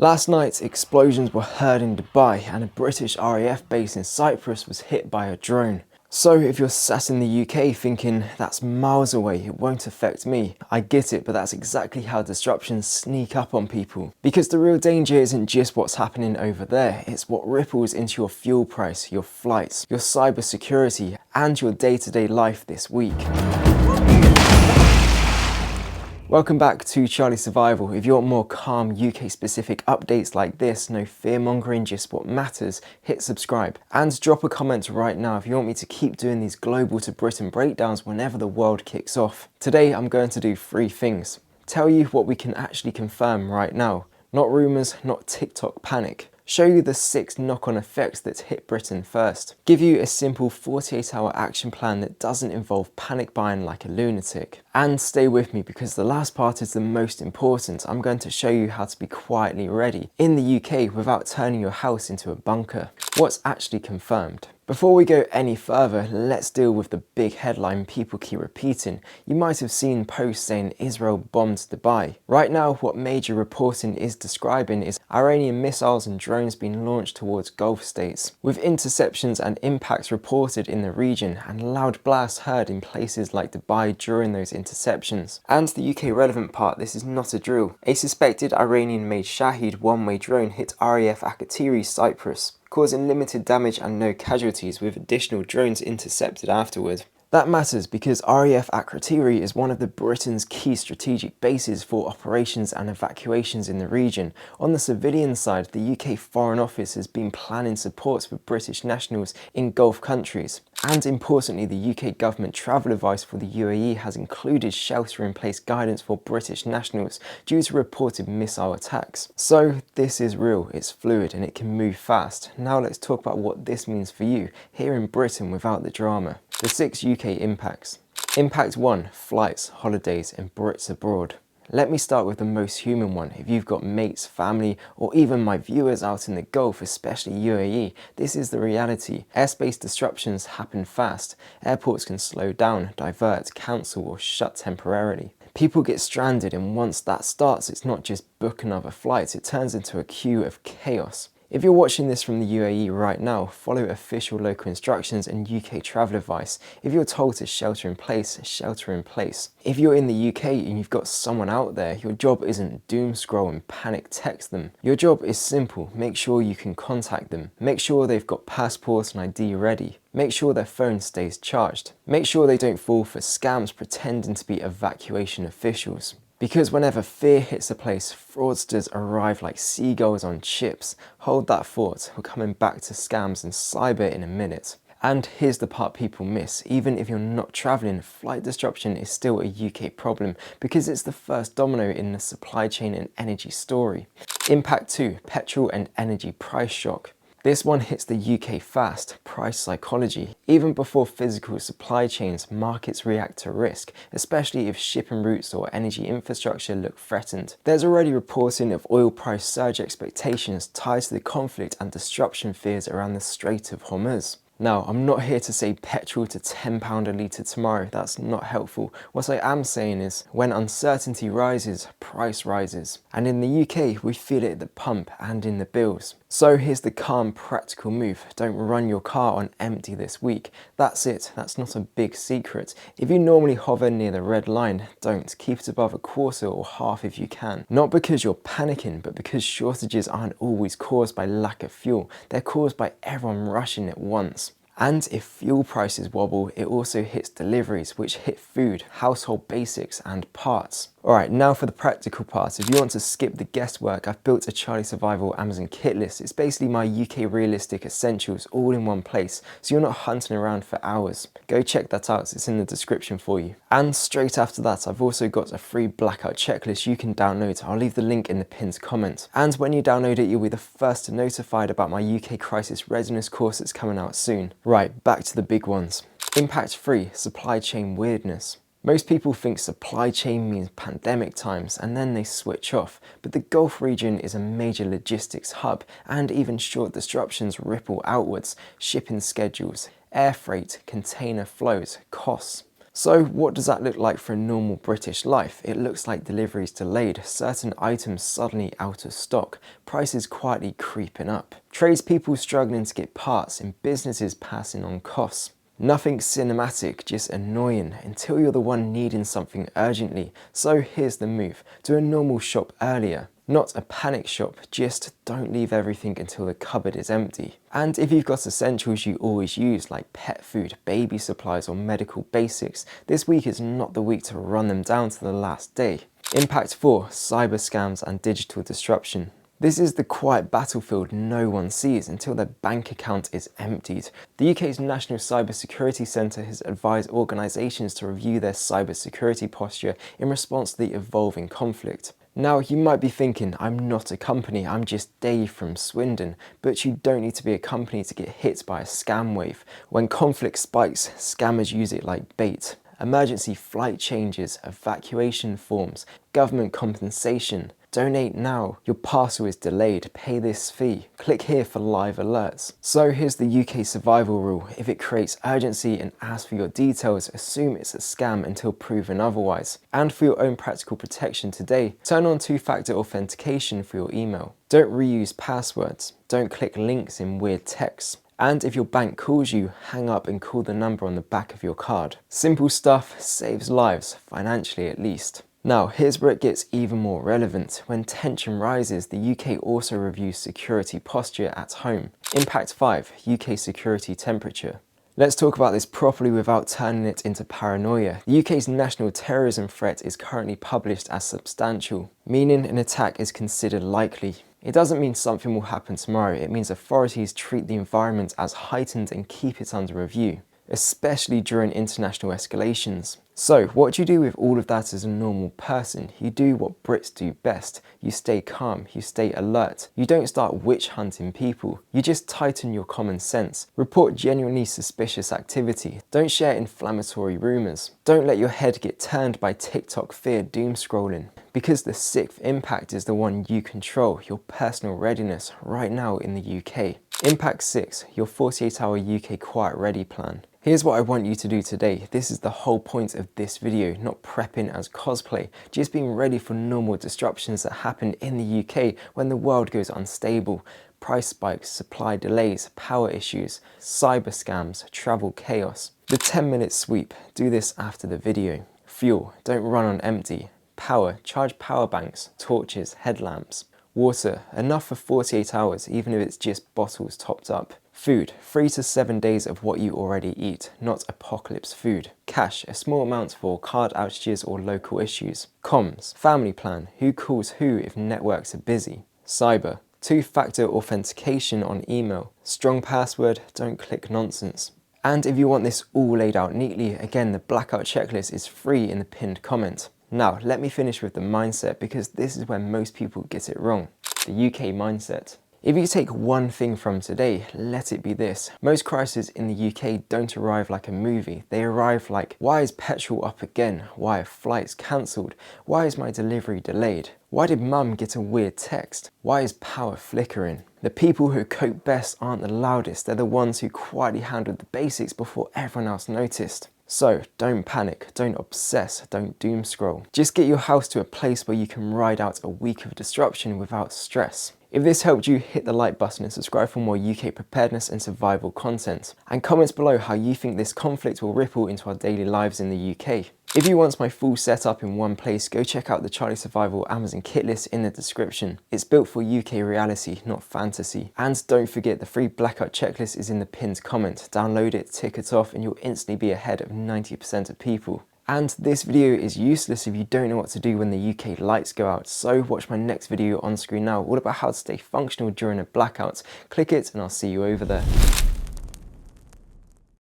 Last night, explosions were heard in Dubai and a British RAF base in Cyprus was hit by a drone. So if you're sat in the UK thinking, that's miles away, it won't affect me, I get it, but that's exactly how disruptions sneak up on people. Because the real danger isn't just what's happening over there, it's what ripples into your fuel price, your flights, your cyber security, and your day-to-day life this week. Welcome back to Charlie Survival. If you want more calm UK specific updates like this, no fear mongering, just what matters, hit subscribe. And drop a comment right now if you want me to keep doing these global to Britain breakdowns whenever the world kicks off. Today I'm going to do 3 things. Tell you what we can actually confirm right now. Not rumours, not TikTok panic. Show you the 6 knock-on effects that hit Britain first. Give you a simple 48-hour action plan that doesn't involve panic buying like a lunatic. And stay with me because the last part is the most important. I'm going to show you how to be quietly ready in the UK without turning your house into a bunker. What's actually confirmed? Before we go any further, let's deal with the big headline people keep repeating. You might have seen posts saying Israel bombed Dubai. Right now, what major reporting is describing is Iranian missiles and drones being launched towards Gulf states, with interceptions and impacts reported in the region and loud blasts heard in places like Dubai during those interceptions. And the UK relevant part, this is not a drill. A suspected Iranian-made Shahid one-way drone hit RAF Akrotiri, Cyprus, causing limited damage and no casualties, with additional drones intercepted afterward. That matters because RAF Akrotiri is one of Britain's key strategic bases for operations and evacuations in the region. On the civilian side, the UK Foreign Office has been planning supports for British nationals in Gulf countries. And importantly, the UK government travel advice for the UAE has included shelter-in-place guidance for British nationals due to reported missile attacks. So this is real, it's fluid and it can move fast. Now let's talk about what this means for you here in Britain without the drama. The 6 UK impacts. Impact 1, flights, holidays and Brits abroad. Let me start with the most human one. If you've got mates, family, or even my viewers out in the Gulf, especially UAE, this is the reality. Airspace disruptions happen fast. Airports can slow down, divert, cancel, or shut temporarily. People get stranded, and once that starts, it's not just book another flight, it turns into a queue of chaos. If you're watching this from the UAE right now, follow official local instructions and UK travel advice. If you're told to shelter in place, shelter in place. If you're in the UK and you've got someone out there, your job isn't doom scroll and panic text them. Your job is simple. Make sure you can contact them. Make sure they've got passports and ID ready. Make sure their phone stays charged. Make sure they don't fall for scams pretending to be evacuation officials. Because whenever fear hits a place, fraudsters arrive like seagulls on chips. Hold that thought, we're coming back to scams and cyber in a minute. And here's the part people miss. Even if you're not travelling, flight disruption is still a UK problem because it's the first domino in the supply chain and energy story. Impact 2, petrol and energy price shock. This one hits the UK fast, price psychology. Even before physical supply chains, markets react to risk, especially if shipping routes or energy infrastructure look threatened. There's already reporting of oil price surge expectations tied to the conflict and disruption fears around the Strait of Hormuz. Now, I'm not here to say petrol to £10 a litre tomorrow, that's not helpful. What I am saying is, when uncertainty rises, price rises. And in the UK, we feel it at the pump and in the bills. So here's the calm, practical move. Don't run your car on empty this week. That's it, that's not a big secret. If you normally hover near the red line, don't. Keep it above a quarter or half if you can. Not because you're panicking, but because shortages aren't always caused by lack of fuel. They're caused by everyone rushing at once. And if fuel prices wobble, it also hits deliveries, which hit food, household basics, and parts. Alright, now for the practical part. If you want to skip the guesswork, I've built a Charlie Survival Amazon kit list. It's basically my UK realistic essentials all in one place, so you're not hunting around for hours. Go check that out, it's in the description for you. And straight after that, I've also got a free blackout checklist you can download. I'll leave the link in the pinned comment. And when you download it, you'll be the first to notified about my UK Crisis Readiness course that's coming out soon. Right, back to the big ones. Impact 3, supply chain weirdness. Most people think supply chain means pandemic times and then they switch off, but the Gulf region is a major logistics hub and even short disruptions ripple outwards, shipping schedules, air freight, container flows, costs. So what does that look like for a normal British life? It looks like deliveries delayed, certain items suddenly out of stock, prices quietly creeping up, tradespeople struggling to get parts, and businesses passing on costs. Nothing cinematic, just annoying until you're the one needing something urgently. So here's the move: do a normal shop earlier. Not a panic shop, just don't leave everything until the cupboard is empty. And if you've got essentials you always use like pet food, baby supplies or medical basics, this week is not the week to run them down to the last day. Impact 4, cyber scams and digital disruption. This is the quiet battlefield no one sees until their bank account is emptied. The UK's National Cybersecurity Centre has advised organisations to review their cybersecurity posture in response to the evolving conflict. Now, you might be thinking, I'm not a company, I'm just Dave from Swindon, but you don't need to be a company to get hit by a scam wave. When conflict spikes, scammers use it like bait. Emergency flight changes, evacuation forms, government compensation. Donate now. Your parcel is delayed. Pay this fee. Click here for live alerts. So here's the UK survival rule. If it creates urgency and asks for your details, assume it's a scam until proven otherwise. And for your own practical protection today, turn on two-factor authentication for your email. Don't reuse passwords. Don't click links in weird texts. And if your bank calls you, hang up and call the number on the back of your card. Simple stuff saves lives, financially at least. Now, here's where it gets even more relevant. When tension rises, the UK also reviews security posture at home. Impact 5, UK security temperature. Let's talk about this properly without turning it into paranoia. The UK's national terrorism threat is currently published as substantial, meaning an attack is considered likely. It doesn't mean something will happen tomorrow, it means authorities treat the environment as heightened and keep it under review, especially during international escalations. So what do you do with all of that as a normal person? You do what Brits do best. You stay calm, you stay alert. You don't start witch hunting people. You just tighten your common sense. Report genuinely suspicious activity. Don't share inflammatory rumours. Don't let your head get turned by TikTok fear doom scrolling. Because the sixth impact is the one you control, your personal readiness right now in the UK. Impact 6, your 48-hour UK Quiet Ready plan. Here's what I want you to do today. This is the whole point of this video, not prepping as cosplay, just being ready for normal disruptions that happen in the UK when the world goes unstable. Price spikes, supply delays, power issues, cyber scams, travel chaos. The 10-minute sweep, do this after the video. Fuel, don't run on empty. Power, charge power banks, torches, headlamps. Water, enough for 48 hours, even if it's just bottles topped up. Food, 3 to 7 days of what you already eat, not apocalypse food. Cash, a small amount for card outages or local issues. Comms, family plan, who calls who if networks are busy. Cyber, two-factor authentication on email. Strong password, don't click nonsense. And if you want this all laid out neatly, again, the blackout checklist is free in the pinned comment. Now, let me finish with the mindset, because this is where most people get it wrong. The UK mindset. If you take one thing from today, let it be this. Most crises in the UK don't arrive like a movie. They arrive like, why is petrol up again? Why are flights cancelled? Why is my delivery delayed? Why did mum get a weird text? Why is power flickering? The people who cope best aren't the loudest. They're the ones who quietly handled the basics before everyone else noticed. So don't panic, don't obsess, don't doom scroll. Just get your house to a place where you can ride out a week of disruption without stress. If this helped you, hit the like button and subscribe for more UK preparedness and survival content. And comment below how you think this conflict will ripple into our daily lives in the UK. If you want my full setup in one place, go check out the Charlie Survival Amazon kit list in the description. It's built for UK reality, not fantasy. And don't forget, the free blackout checklist is in the pinned comment. Download it, tick it off, and you'll instantly be ahead of 90% of people. And this video is useless if you don't know what to do when the UK lights go out, so watch my next video on screen now, all about how to stay functional during a blackout. Click it and I'll see you over there.